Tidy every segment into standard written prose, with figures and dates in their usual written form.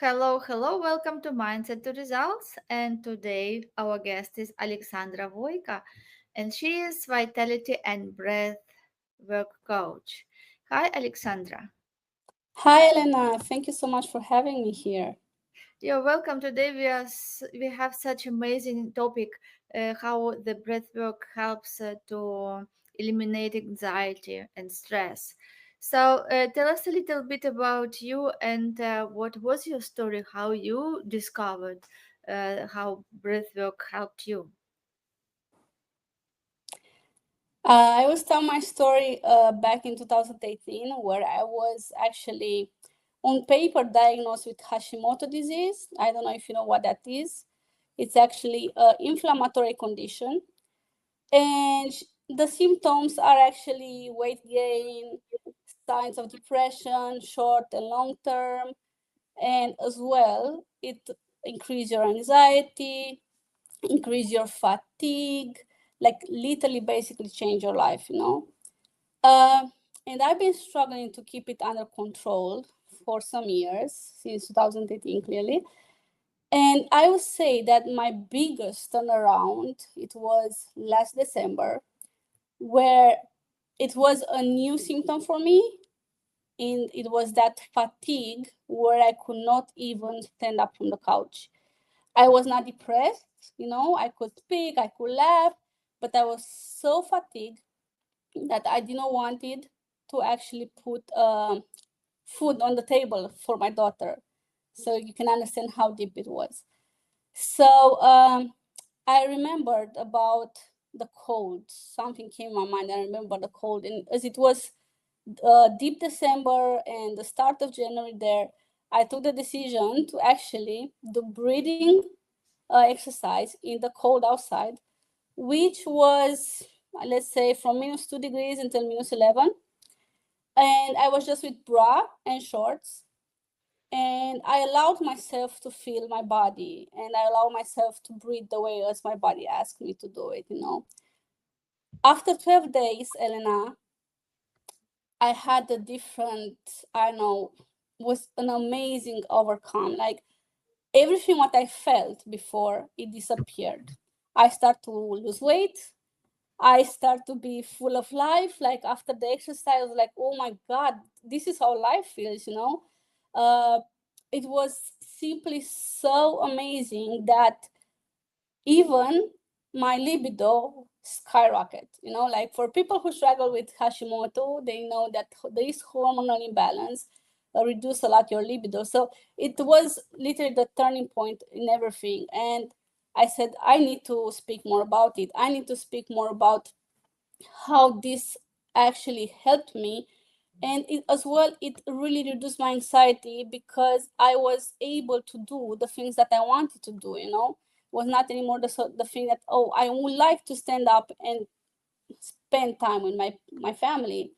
Hello, hello, welcome to Mindset to Results. And today our guest is Alexandra Voica, and she is Vitality and Breath Work Coach. Hi, Alexandra. Hi, Elena. Thank you so much for having me here. You're welcome. Today we have such amazing topic, how the breath work helps to eliminate anxiety and stress. So tell us a little bit about you and what was your story, how you discovered how breath work helped you. I will tell my story back in 2018, where I was actually on paper diagnosed with Hashimoto disease. I don't know if you know what that is. It's actually an inflammatory condition. And the symptoms are actually weight gain, signs of depression, short and long term. And as well, it increase your anxiety, increase your fatigue, like literally basically change your life. Uh, and I've been struggling to keep it under control for some years, since 2018 clearly. And I would say that my biggest turnaround, it was last December, where it was a new symptom for me. And it was that fatigue where I could not even stand up from the couch. I was not depressed, I could speak, I could laugh, but I was so fatigued that I didn't wanted to actually put food on the table for my daughter. So you can understand how deep it was. So I remembered about the cold. Something came in my mind. I remember the cold, and as it was deep December and the start of January there, I took the decision to actually do breathing exercise in the cold outside, which was, let's say, from -2 degrees until -11. And I was just with bra and shorts. And I allowed myself to feel my body, and I allowed myself to breathe the way as my body asked me to do it. After 12 days, Elena, I had a different, I don't know, was an amazing overcome. Like everything what I felt before, it disappeared. I start to lose weight. I start to be full of life. Like after the exercise, I was like, oh my God, this is how life feels. Uh, it was simply so amazing that even my libido skyrocket. Like for people who struggle with Hashimoto, they know that this hormonal imbalance reduce a lot your libido. So it was literally the turning point in everything. And I said, I need to speak more about it. I need to speak more about how this actually helped me. And as well, it really reduced my anxiety because I was able to do the things that I wanted to do. Was not anymore the thing that, oh, I would like to stand up and spend time with my family,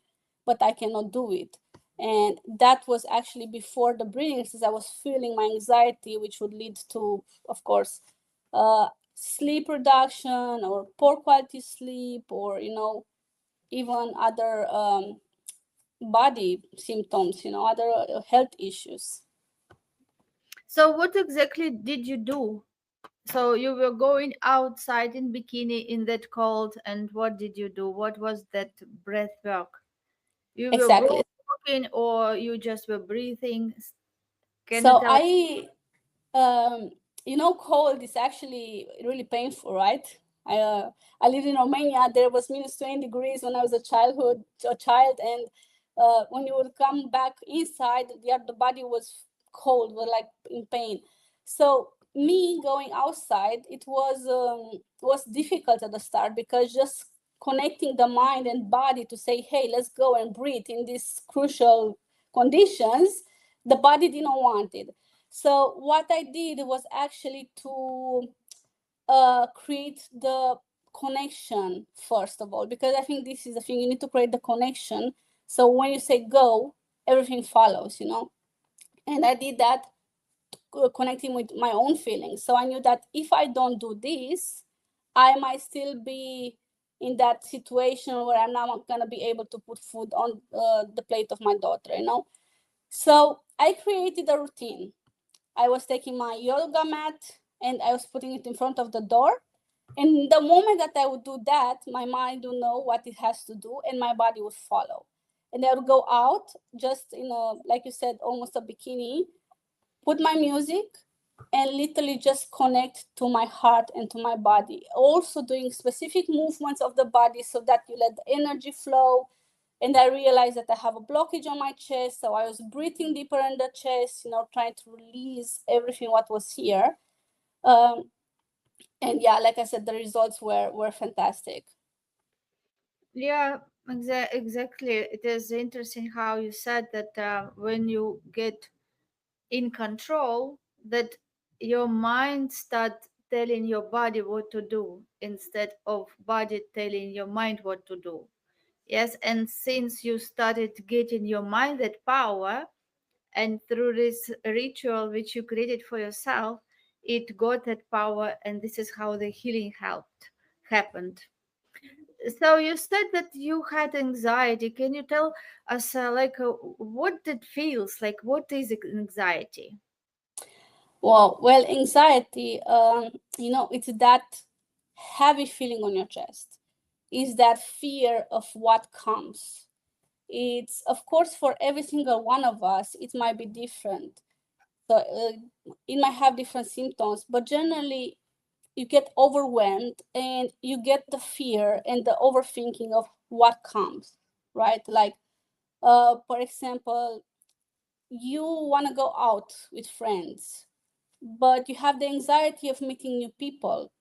but I cannot do it. And that was actually before the breathing exercise. I was feeling my anxiety, which would lead to, of course, sleep reduction or poor quality sleep, or even other body symptoms, other health issues. So, what exactly did you do? So, you were going outside in bikini in that cold, and what did you do? What was that breath work? You were Exactly. walking or you just were breathing? Can you So tell? um, cold is actually really painful, right? I lived in Romania. There was -20 degrees when I was a child, and when you would come back inside, the body was cold, was like in pain. So me going outside, it was difficult at the start because just connecting the mind and body to say, hey, let's go and breathe in these crucial conditions, the body didn't want it. So what I did was actually to create the connection first of all, because I think this is the thing, you need to create the connection. So when you say go, everything follows. And I did that, connecting with my own feelings. So I knew that if I don't do this, I might still be in that situation where I'm not going to be able to put food on the plate of my daughter. So I created a routine. I was taking my yoga mat and I was putting it in front of the door. And the moment that I would do that, my mind would know what it has to do and my body would follow. And I would go out just in a, like you said, almost a bikini, put my music and literally just connect to my heart and to my body. Also doing specific movements of the body so that you let the energy flow. And I realized that I have a blockage on my chest. So I was breathing deeper in the chest, trying to release everything what was here. And yeah, like I said, the results were fantastic. Yeah, exactly. It is interesting how you said that when you get in control, that your mind start telling your body what to do instead of body telling your mind what to do. Yes, and since you started getting your mind that power, and through this ritual which you created for yourself, it got that power, and this is how the healing helped happened. So you said that you had anxiety. Can you tell us what it feels like? What is anxiety? Well, anxiety, it's that heavy feeling on your chest. Is that fear of what comes. It's, of course, for every single one of us, it might be different. So it might have different symptoms, but generally, you get overwhelmed and you get the fear and the overthinking of what comes, right? Like, for example, you want to go out with friends, but you have the anxiety of meeting new people,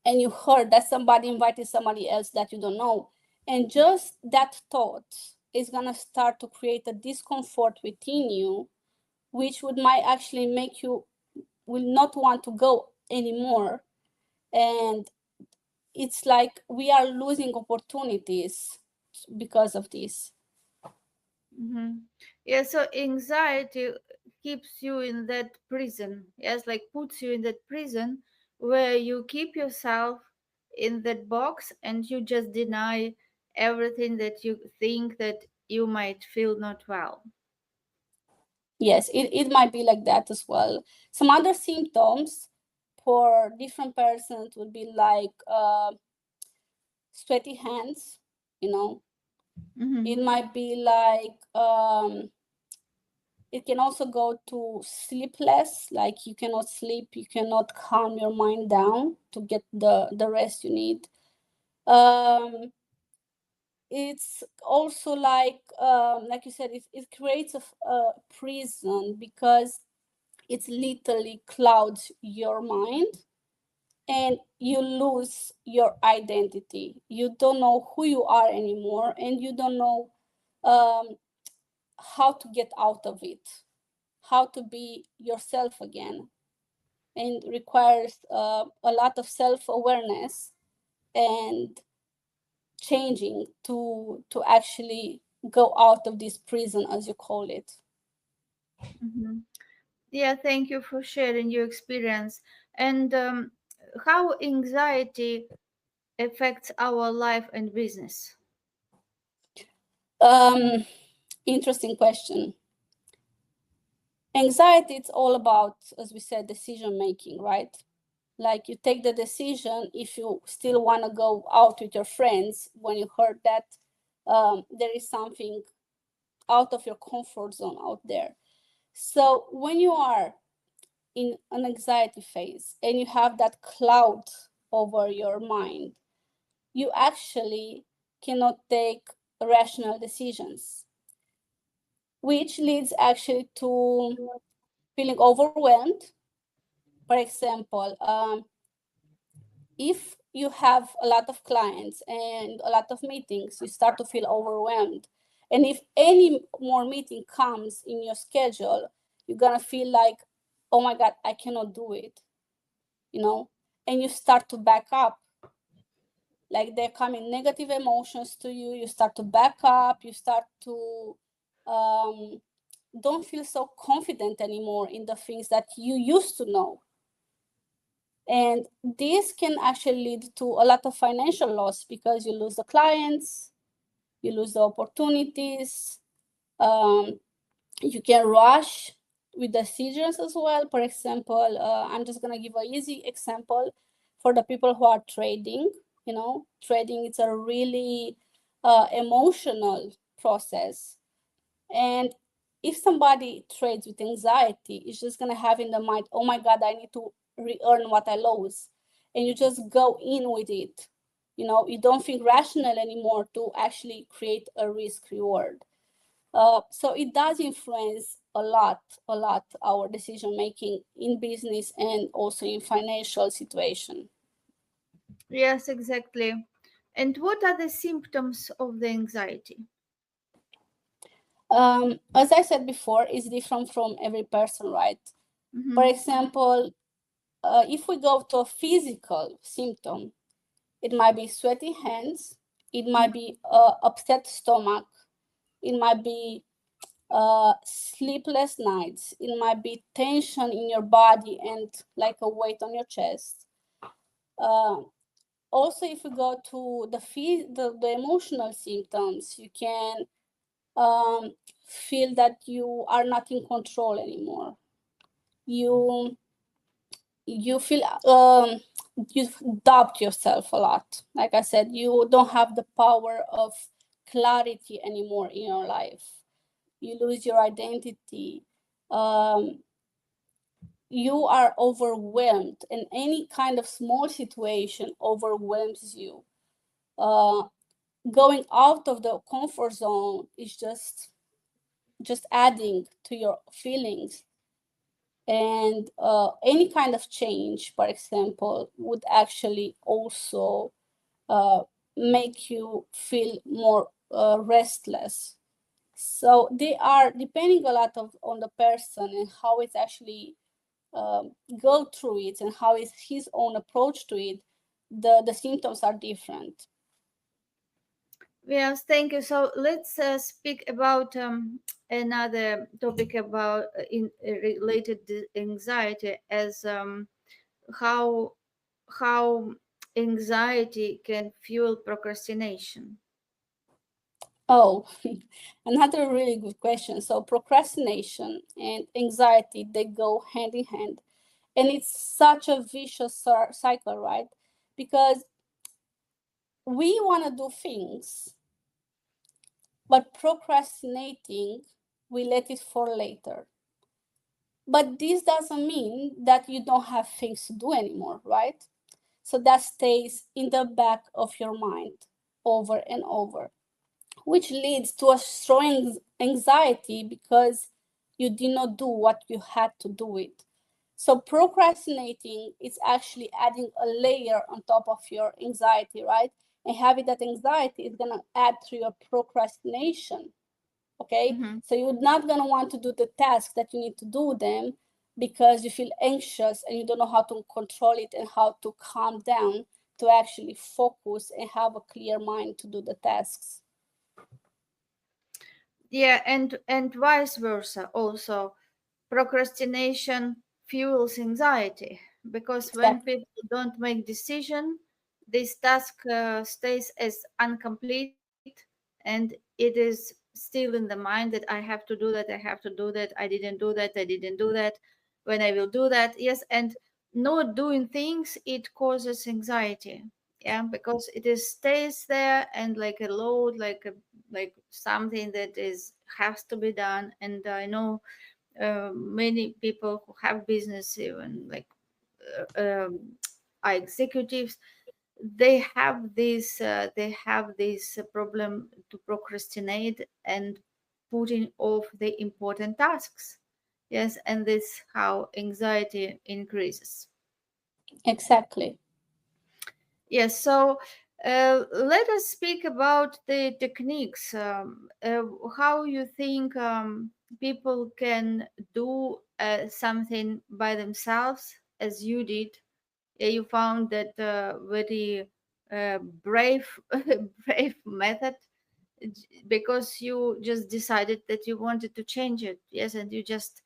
and you heard that somebody invited somebody else that you don't know. And just that thought is going to start to create a discomfort within you, which would might actually make you will not want to go anymore. And it's like we are losing opportunities because of this. Mm-hmm. Yeah, so anxiety keeps you in that prison. Yes, like puts you in that prison where you keep yourself in that box and you just deny everything that you think that you might feel not well. Yes, it might be like that as well. Some other symptoms for different persons would be like sweaty hands, you know. Mm-hmm. It might be like it can also go to sleepless, like you cannot sleep, you cannot calm your mind down to get the rest you need. Um, it's also like you said, it creates a prison because it literally clouds your mind and you lose your identity. You don't know who you are anymore, and you don't know um, how to get out of it, how to be yourself again. And requires a lot of self-awareness and changing to actually go out of this prison, as you call it. Mm-hmm. Yeah, thank you for sharing your experience and how anxiety affects our life and business. um, Interesting question. Anxiety, it's all about, as we said, decision making, right? Like you take the decision if you still want to go out with your friends when you heard that there is something out of your comfort zone out there. So when you are in an anxiety phase and you have that cloud over your mind, you actually cannot take rational decisions, which leads actually to feeling overwhelmed. For example, if you have a lot of clients and a lot of meetings, you start to feel overwhelmed. And if any more meeting comes in your schedule, you're gonna feel like, oh my God, I cannot do it, you know? And you start to back up. Like they're coming negative emotions to you, you start to back up, you start to um, don't feel so confident anymore in the things that you used to know. And this can actually lead to a lot of financial loss because you lose the clients, you lose the opportunities, you can rush with decisions as well. For example, I'm just gonna give an easy example for the people who are trading. Trading is a really emotional process, and if somebody trades with anxiety, it's just gonna have in the mind, oh my God, I need to re-earn what I lost, and you just go in with it. You don't think rational anymore to actually create a risk reward. So it does influence a lot our decision making in business and also in financial situation. Yes, exactly. And what are the symptoms of the anxiety? As I said before, it's different from every person, right? For Mm-hmm. example, if we go to a physical symptom, it might be sweaty hands, it might be upset stomach, it might be sleepless nights, it might be tension in your body and like a weight on your chest. Uh, Also, if we go to the emotional symptoms, you can feel that you are not in control anymore. You feel you doubt yourself a lot. Like I said, you don't have the power of clarity anymore in your life. You lose your identity. um, you are overwhelmed, and any kind of small situation overwhelms you. uh, Going out of the comfort zone is just adding to your feelings, and any kind of change, for example, would actually also uh, make you feel more restless. So they are depending a lot on the person and how it's actually go through it and how is his own approach to it. The symptoms are different. Yes, thank you. So let's speak about another topic about related to anxiety as how how anxiety can fuel procrastination. Oh, another really good question. So procrastination and anxiety, they go hand in hand. And it's such a vicious cycle, right? Because we want to do things, but procrastinating, we let it for later. But this doesn't mean that you don't have things to do anymore, right? So that stays in the back of your mind over and over, which leads to a strong anxiety because you did not do what you had to do it. So procrastinating is actually adding a layer on top of your anxiety, right? And having that anxiety is gonna add to your procrastination. Okay, Mm-hmm. so you're not gonna want to do the tasks that you need to do them because you feel anxious and you don't know how to control it and how to calm down to actually focus and have a clear mind to do the tasks. Yeah, and vice versa. Also, procrastination fuels anxiety because when Exactly. people don't make decision, this task stays as incomplete, and it is still in the mind that I have to do that, I have to do that, I didn't do that, I didn't do that, when I will do that. Yes, and not doing things, it causes anxiety. Yeah, because it is stays there and like a load, like something that is has to be done. And I know many people who have business, even like are executives, they have this problem to procrastinate and putting off the important tasks. Yes, and this how anxiety increases. Exactly. Yes, so let us speak about the techniques. How you think people can do something by themselves, as you did. You found that very brave, brave method, because you just decided that you wanted to change it. Yes, and you just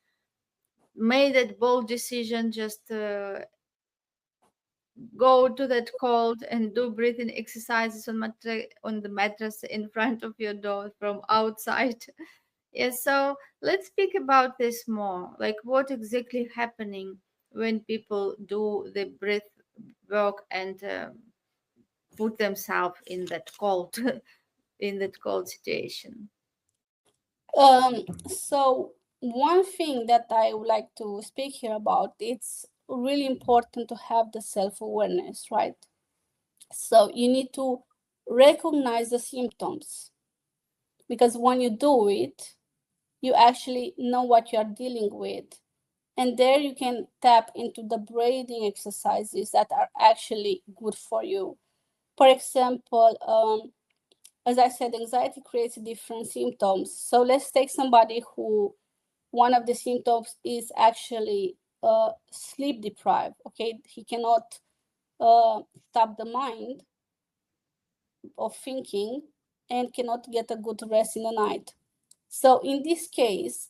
made that bold decision. Just go to that cold and do breathing exercises on the mattress in front of your door from outside. Yes, so let's speak about this more. Like, what exactly happening when people do the breath work and put themselves in that cold, in that cold situation. So one thing that I would like to speak here about, it's really important to have the self-awareness, right? So you need to recognize the symptoms, because when you do it, you actually know what you are dealing with. And there you can tap into the breathing exercises that are actually good for you. For example, as I said, anxiety creates different symptoms. So let's take somebody who one of the symptoms is actually sleep deprived. Okay, he cannot stop the mind of thinking and cannot get a good rest in the night. So in this case,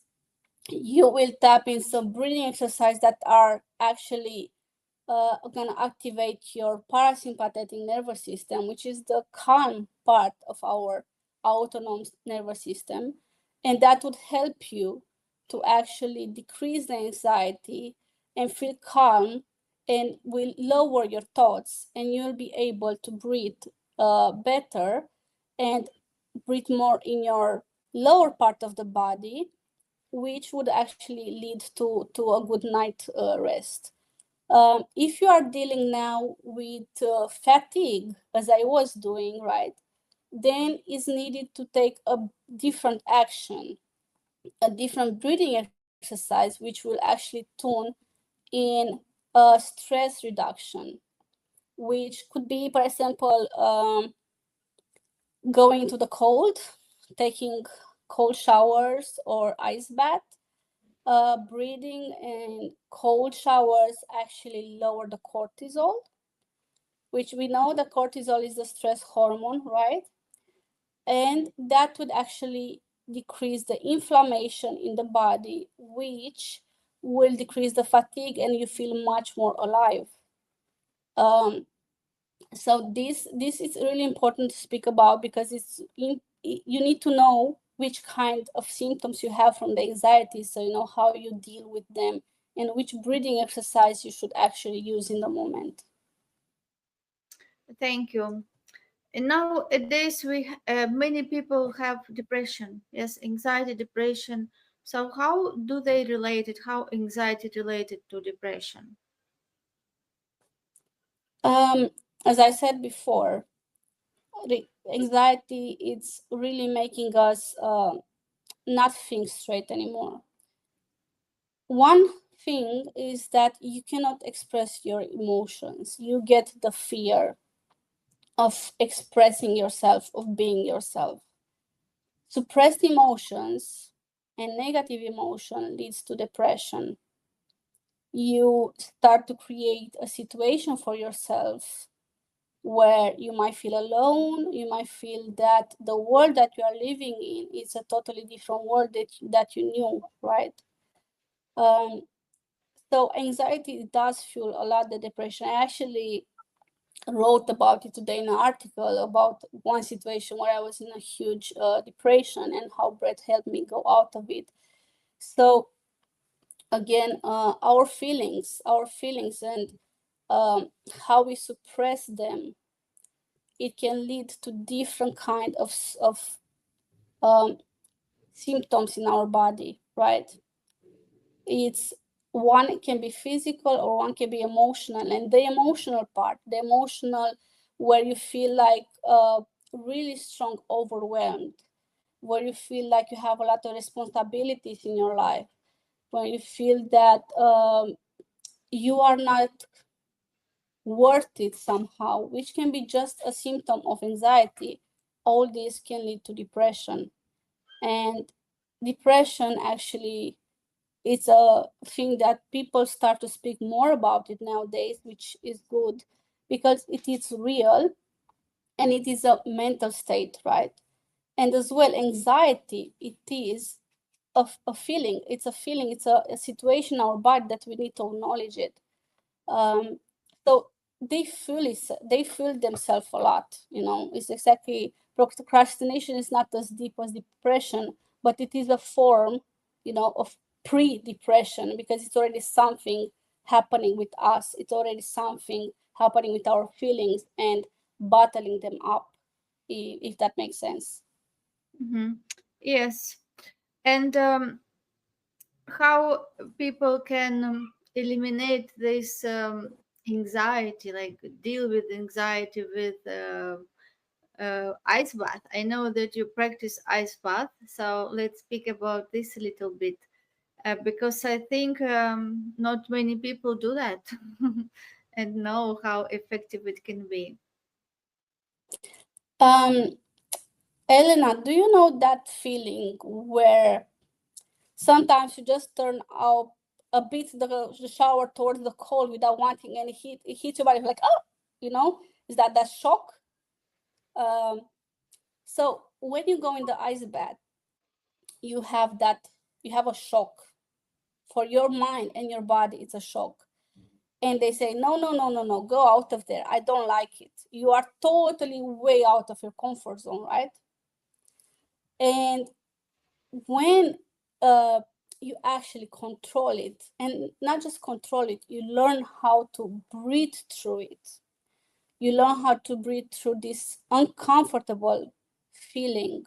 you will tap in some breathing exercise that are actually going to activate your parasympathetic nervous system, which is the calm part of our autonomous nervous system. And that would help you to actually decrease the anxiety and feel calm, and will lower your thoughts, and you'll be able to breathe better and breathe more in your lower part of the body, which would actually lead to a good night rest. If you are dealing now with fatigue, as I was doing, right, then is needed to take a different action, a different breathing exercise, which will actually tune in stress reduction, which could be, for example, going to the cold, taking cold showers or ice bath. Breathing and cold showers actually lower the cortisol, which we know that cortisol is the stress hormone, right? And that would actually decrease the inflammation in the body, which will decrease the fatigue, and you feel much more alive. Um, so this is really important to speak about, because you need to know which kind of symptoms you have from the anxiety, so you know how you deal with them and which breathing exercise you should actually use in the moment. Thank you. And nowadays, many people have depression. Yes, anxiety, depression. So how do they relate it? How anxiety related to depression? um, as I said before, anxiety, it's really making us not think straight anymore. One thing is that you cannot express your emotions. You get the fear of expressing yourself, of being yourself. Suppressed emotions and negative emotion leads to depression. You start to create a situation for yourself where you might feel alone. You might feel that the world that you are living in is a totally different world that you knew, right? Um, so anxiety does fuel a lot the depression. I actually wrote about it today in an article about one situation where I was in a huge depression, and how breath helped me go out of it. So again, our feelings and how we suppress them, it can lead to different kind of um, symptoms in our body, right? It's one can be physical or one can be emotional, and the emotional part, the emotional, where you feel like really strong overwhelmed, where you feel like you have a lot of responsibilities in your life, where you feel that you are not worth it somehow, which can be just a symptom of anxiety. All this can lead to depression. And depression actually, it's a thing that people start to speak more about it nowadays, which is good, because it is real and it is a mental state, right? And as well, anxiety, it is a feeling. It's a feeling, it's a situation in our body that we need to acknowledge it. um, so they feel themselves a lot. It's exactly, procrastination is not as deep as depression, but it is a form, of pre-depression, because it's already something happening with us. It's already something happening with our feelings and bottling them up, if that makes sense. Mm-hmm. Yes. And how people can eliminate this anxiety, like deal with anxiety with ice bath. I know that you practice ice bath, so let's speak about this a little bit, because I think not many people do that and know how effective it can be. Um, Elena, do you know that feeling where sometimes you just turn out a bit the shower towards the cold without wanting any heat? It hits your body like, oh, is that shock? Um, so when you go in the ice bath, you have a shock for your mind and your body. It's a shock, and they say, no, no, no, no, no, go out of there. I don't like it. You are totally way out of your comfort zone, right? And when you actually control it, and not just control it, you learn how to breathe through it. You learn how to breathe through this uncomfortable feeling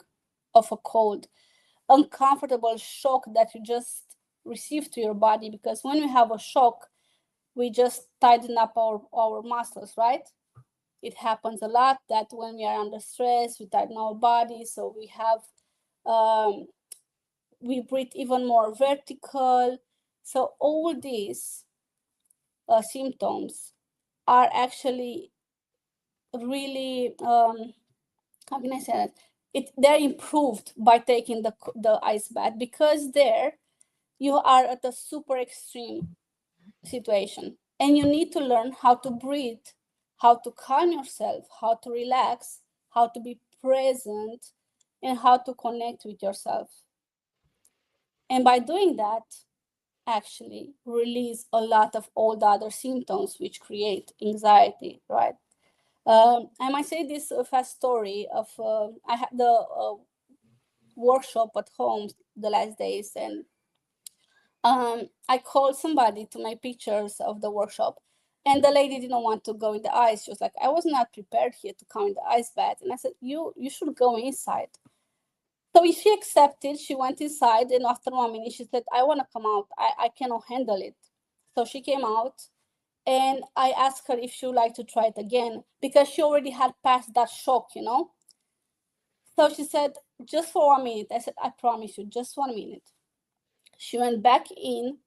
of a cold, uncomfortable shock that you just receive to your body. Because when we have a shock, we just tighten up our muscles, right? It happens a lot that when we are under stress, we tighten our body, so we breathe even more vertical. So all these symptoms are actually really, how can I say that? They're improved by taking the ice bath, because there you are at a super extreme situation, and you need to learn how to breathe, how to calm yourself, how to relax, how to be present, and how to connect with yourself. And by doing that, actually release a lot of all the other symptoms which create anxiety, right? I might say this fast story of I had the workshop at home the last days, and I called somebody to my pictures of the workshop, and the lady didn't want to go in the ice. She was like, I was not prepared here to come in the ice bath. And I said, you should go inside. So she accepted. She went inside, and after 1 minute, she said, I want to come out. I cannot handle it. So she came out, and I asked her if she would like to try it again, because she already had passed that shock. So she said, just for 1 minute. I said, I promise you, just 1 minute. She went back in,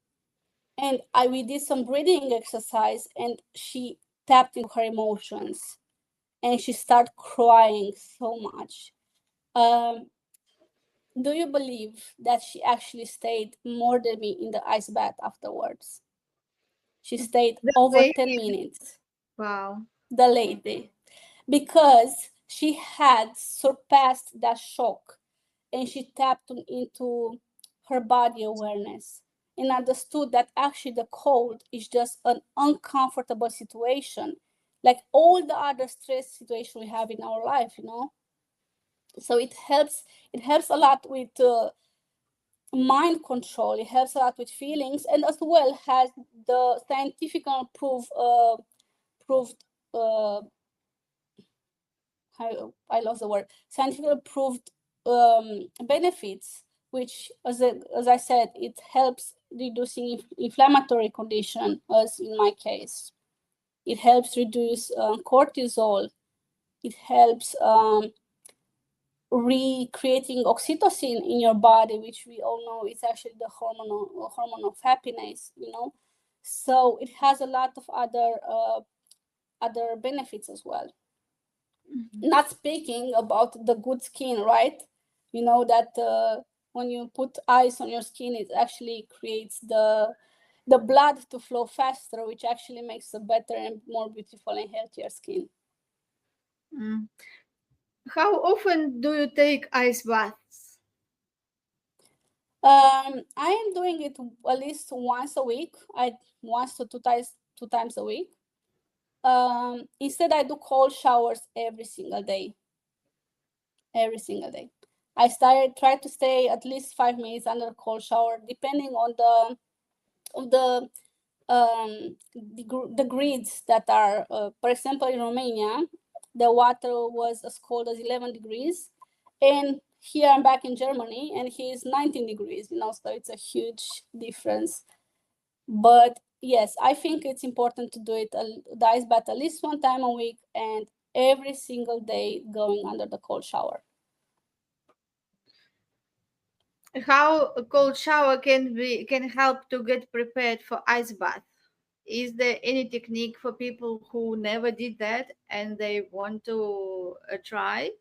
and we did some breathing exercise, and she tapped into her emotions, and she started crying so much. Um, do you believe that she actually stayed more than me in the ice bath afterwards? She stayed The over lady, 10 minutes, wow. the lady, because she had surpassed that shock, and she tapped into her body awareness and understood that actually the cold is just an uncomfortable situation, like all the other stress situation we have in our life. So it helps a lot with mind control. It helps a lot with feelings, and as well has the scientific proved I lost the word, scientifically proved benefits, which, as I said, it helps reducing inflammatory condition, as in my case. It helps reduce cortisol. It helps recreating oxytocin in your body, which we all know is actually the hormone of happiness. So it has a lot of other benefits as well. Not speaking about the good skin, right? You know that when you put ice on your skin, it actually creates the blood to flow faster, which actually makes a better and more beautiful and healthier skin. Mm. How often do you take ice baths? I am doing it at least once a week. I once to two times a week. Instead, I do cold showers every single day. Every single day. I try to stay at least 5 minutes under a cold shower, depending on the the grids that are, for example, in Romania, the water was as cold as 11 degrees. And here I'm back in Germany and here is 19 degrees, so it's a huge difference. But yes, I think it's important to do the ice bath at least 1 time a week and every single day going under the cold shower. How a cold shower can help to get prepared for ice bath? Is there any technique for people who never did that and they want to try?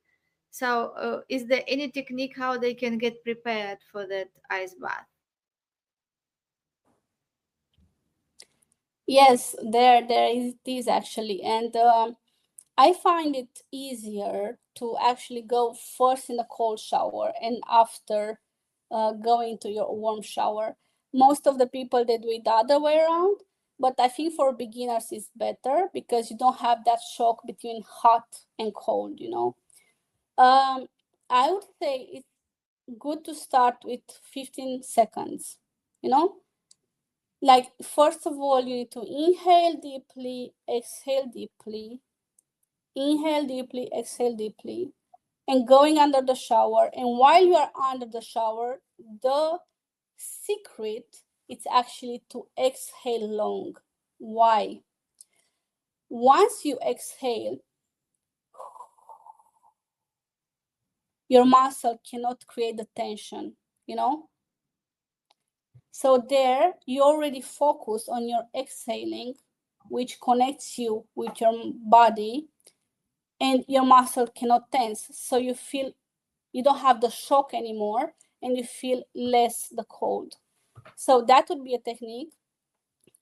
So, is there any technique how they can get prepared for that ice bath? Yes, there is this actually, and I find it easier to actually go first in the cold shower and after going to your warm shower. Most of the people they do it the other way around, but I think for beginners it's better because you don't have that shock between hot and cold. I would say it's good to start with 15 seconds. You know, like first of all, you need to inhale deeply, exhale deeply, inhale deeply, exhale deeply, and going under the shower. And while you are under the shower, the secret is actually to exhale long. Why? Once you exhale, your muscle cannot create the tension, you know? So there, you already focus on your exhaling, which connects you with your body, and your muscle cannot tense. So you don't have the shock anymore and you feel less the cold. So that would be a technique.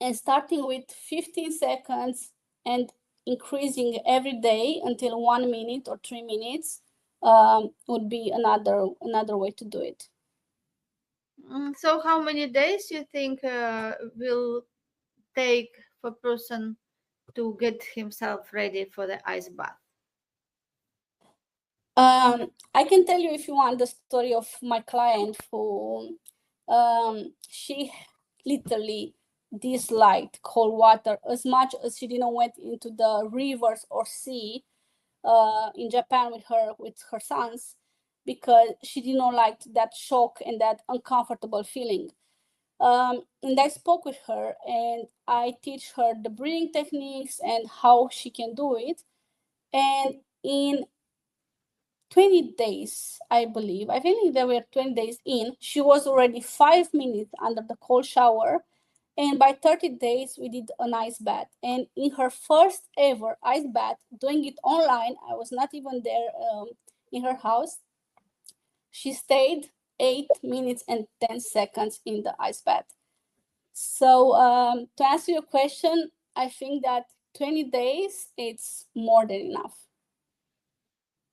And starting with 15 seconds and increasing every day until 1 minute or 3 minutes would be another way to do it. So, how many days you think will take for person to get himself ready for the ice bath? I can tell you if you want the story of my client who she literally disliked cold water as much as she didn't went into the rivers or sea in Japan with her sons because she didn't like that shock and that uncomfortable feeling. And I spoke with her and I teach her the breathing techniques and how she can do it. And in 20 days, I think there were 20 days in, she was already 5 minutes under the cold shower. And by 30 days, we did an ice bath. And in her first ever ice bath, doing it online, I was not even there in her house. She stayed 8 minutes and 10 seconds in the ice bath. So to answer your question, I think that 20 days, it's more than enough.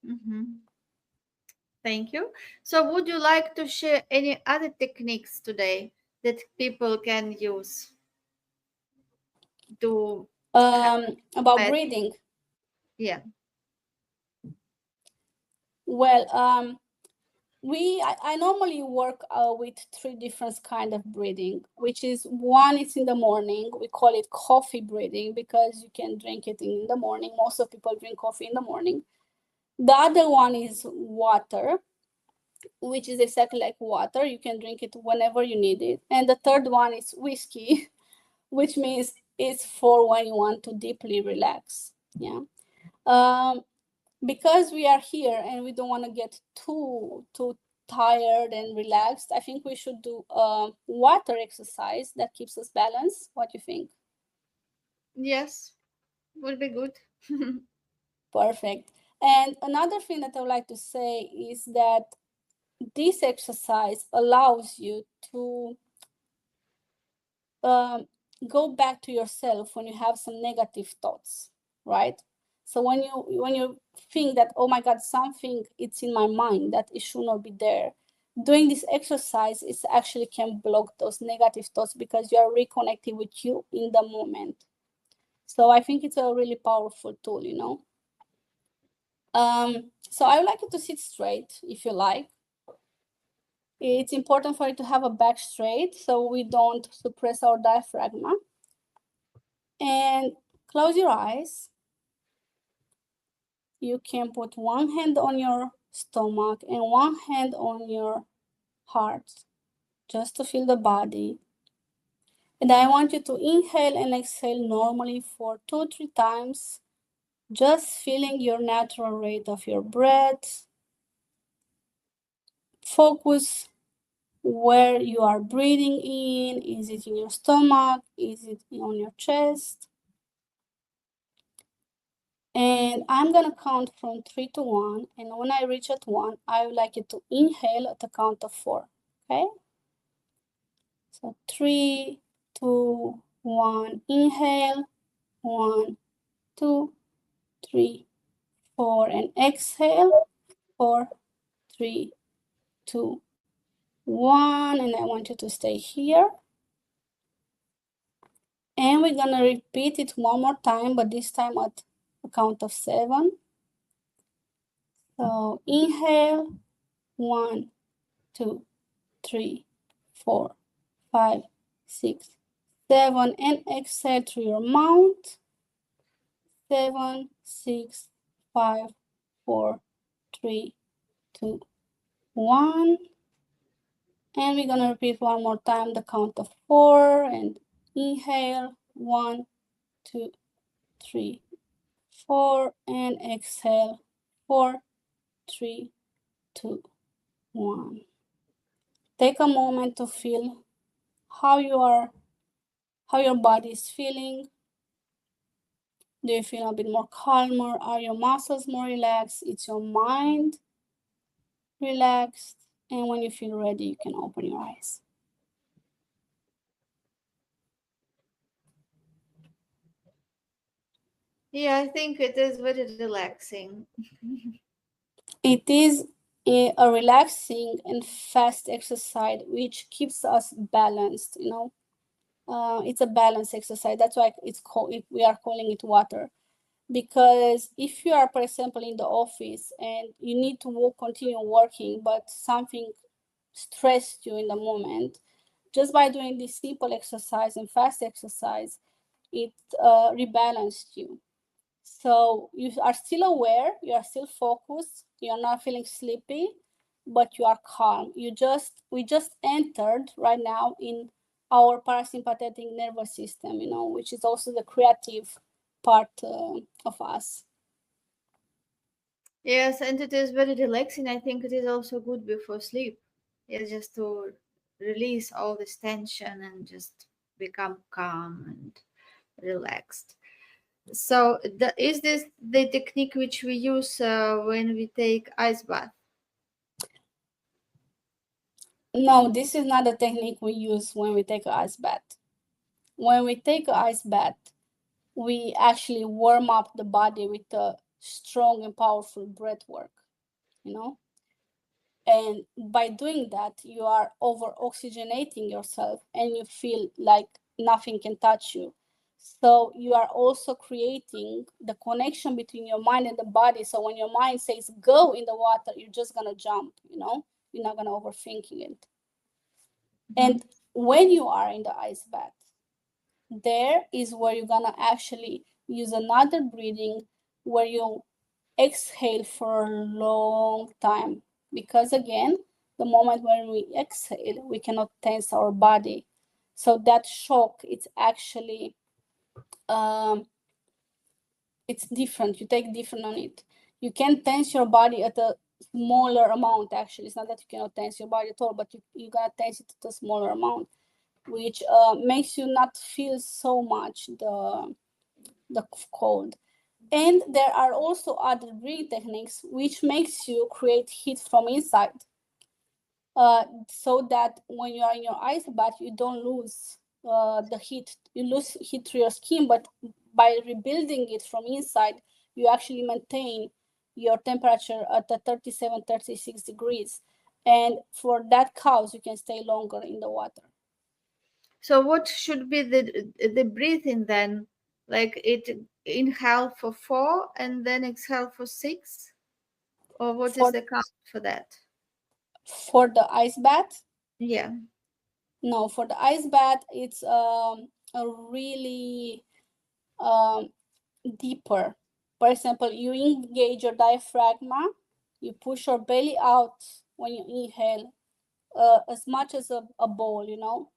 Mm-hmm. Thank you. So, would you like to share any other techniques today that people can use to About pet? breathing. Yeah. Well, I normally work with three different kind of breathing, which is one is in the morning. We call it coffee breathing because you can drink it in the morning. Most of people drink coffee in the morning. The other one is water, which is exactly like water. You can drink it whenever you need it. And the third one is whiskey, which means it's for when you want to deeply relax. Yeah. Um, because we are here and we don't want to get too tired and relaxed, I think we should do water exercise that keeps us balanced. What do you think? Yes, would be good. Perfect. And another thing that I would like to say is that this exercise allows you to um, go back to yourself when you have some negative thoughts, right? So when you think that, oh my god, something it's in my mind that it should not be there, doing this exercise is actually can block those negative thoughts because you are reconnecting with you in the moment. So I think it's a really powerful tool. So I would like you to sit straight if you like. It's important for you to have a back straight so we don't suppress our diaphragm. And close your eyes. You can put one hand on your stomach and one hand on your heart just to feel the body. And I want you to inhale and exhale normally for 2-3 times, just feeling your natural rate of your breath. Focus where you are breathing in. Is it in your stomach? Is it on your chest? And I'm gonna count from 3 to 1. And when I reach at 1, I would like you to inhale at the count of 4. Okay? So 3, 2, 1. Inhale. 1, 2, 3, 4. And exhale. 4, 3, 2, 1. And I want you to stay here. And we're gonna repeat it one more time, but this time at a count of 7. So inhale. 1, 2, 3, 4, 5, 6, 7. And exhale through your mouth. 7, 6, 5, 4, 3, 2, 1. And we're gonna repeat one more time the count of 4 and inhale. 1, 2, 3, 4. And exhale. 4, 3, 2, 1. Take a moment to feel how your body is feeling. Do you feel a bit more calmer? Are your muscles more relaxed? Is your mind relaxed? And when you feel ready, you can open your eyes. Yeah, I think it is very relaxing. It is a relaxing and fast exercise which keeps us balanced. It's a balance exercise. That's why we are calling it water. Because if you are, for example, in the office and you need to continue working, but something stressed you in the moment, just by doing this simple exercise and fast exercise, it rebalanced you. So you are still aware, you are still focused, you are not feeling sleepy, but you are calm. We just entered right now in our parasympathetic nervous system, which is also the creative part of us. Yes, and it is very relaxing. I think it is also good before sleep. Yeah, just to release all this tension and just become calm and relaxed. So, is this the technique which we use when we take ice bath? No, this is not the technique we use when we take an ice bath. When we take an ice bath, we actually warm up the body with a strong and powerful breath work, and by doing that you are over oxygenating yourself and you feel like nothing can touch you. So you are also creating the connection between your mind and the body, so when your mind says go in the water, you're just gonna jump. You're not gonna overthinking it. And when you are in the ice bath, there is where you're gonna actually use another breathing where you exhale for a long time, because again, the moment when we exhale, we cannot tense our body. So that shock, it's actually it's different. You take different on it. You can tense your body at a smaller amount. Actually, it's not that you cannot tense your body at all, but you gotta tense it at a smaller amount, which makes you not feel so much the cold. And there are also other breathing techniques which makes you create heat from inside, so that when you are in your ice bath, you don't lose the heat. You lose heat through your skin, but by rebuilding it from inside, you actually maintain your temperature at the 37, 36 degrees. And for that cause, you can stay longer in the water. So, what should be the breathing then? Like it inhale for 4 and then exhale for 6, or what is For the count for that? For the ice bath, Yeah. no, for the ice bath, it's a really um, deeper. For example, you engage your diaphragm, you push your belly out when you inhale, as much as a bowl, you know.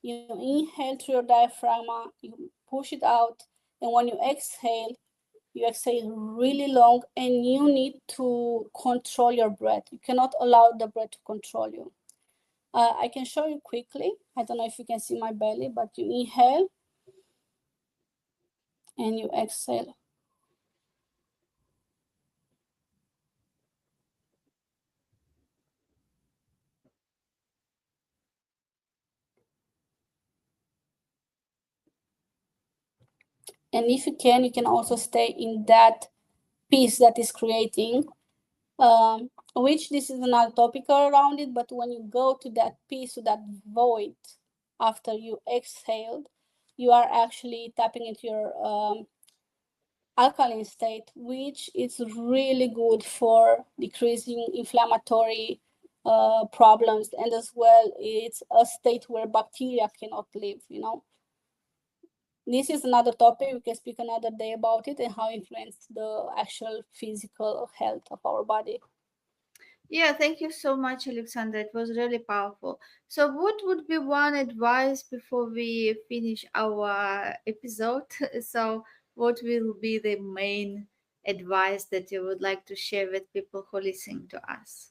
You inhale through your diaphragm, you push it out, and when you exhale really long, and you need to control your breath. You cannot allow the breath to control you. I can show you quickly. I don't know if you can see my belly, but you inhale and you exhale. And if you can also stay in that peace that is creating, which this is another topic around it. But when you go to that peace, to that void, after you exhaled, you are actually tapping into your alkaline state, which is really good for decreasing inflammatory problems, and as well it's a state where bacteria cannot live, you know. This is another topic. We can speak another day about it and how it influences the actual physical health of our body. Yeah, thank you so much, Alexandra. It was really powerful. So, what would be one advice before we finish our episode? So, what will be the main advice that you would like to share with people who listen to us?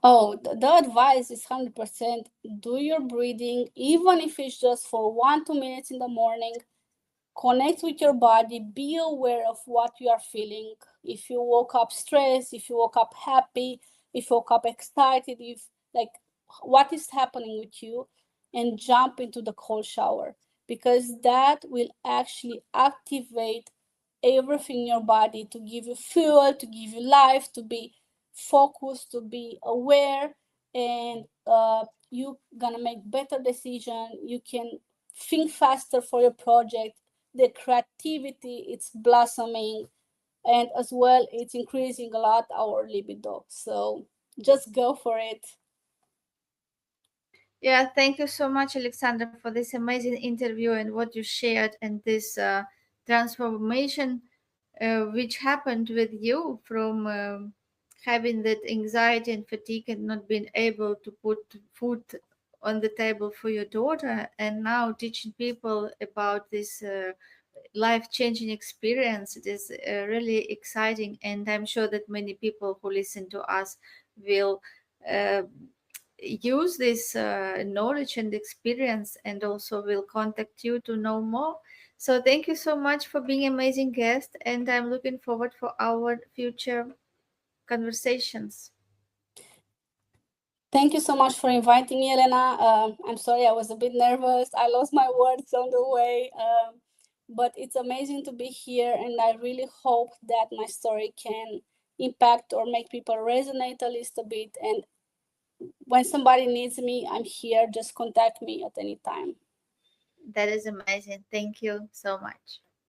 Oh, the advice is 100% do your breathing, even if it's just for 1 2 minutes in the morning. Connect with your body, be aware of what you are feeling. If you woke up stressed, if you woke up happy, if you woke up excited, if like what is happening with you, and jump into the cold shower, because that will actually activate everything in your body to give you fuel, to give you life, to be focused, to be aware, and you gonna make better decision. You can think faster for your project. The creativity, it's blossoming, and as well it's increasing a lot our libido. So just go for it. Yeah, thank you so much, Alexandra, for this amazing interview and what you shared and this transformation which happened with you from having that anxiety and fatigue and not being able to put food on the table for your daughter, and now teaching people about this life changing experience. It is really exciting, and I'm sure that many people who listen to us will. Uh, Use this knowledge and experience, and also will contact you to know more. So thank you so much for being amazing guest, and I'm looking forward for our future conversations. Thank you so much for inviting me, Elena. I'm sorry I was a bit nervous. I lost my words on the way. But it's amazing to be here, and I really hope that my story can impact or make people resonate a little bit. And when somebody needs me, I'm here. Just contact me at any time. That is amazing. Thank you so much.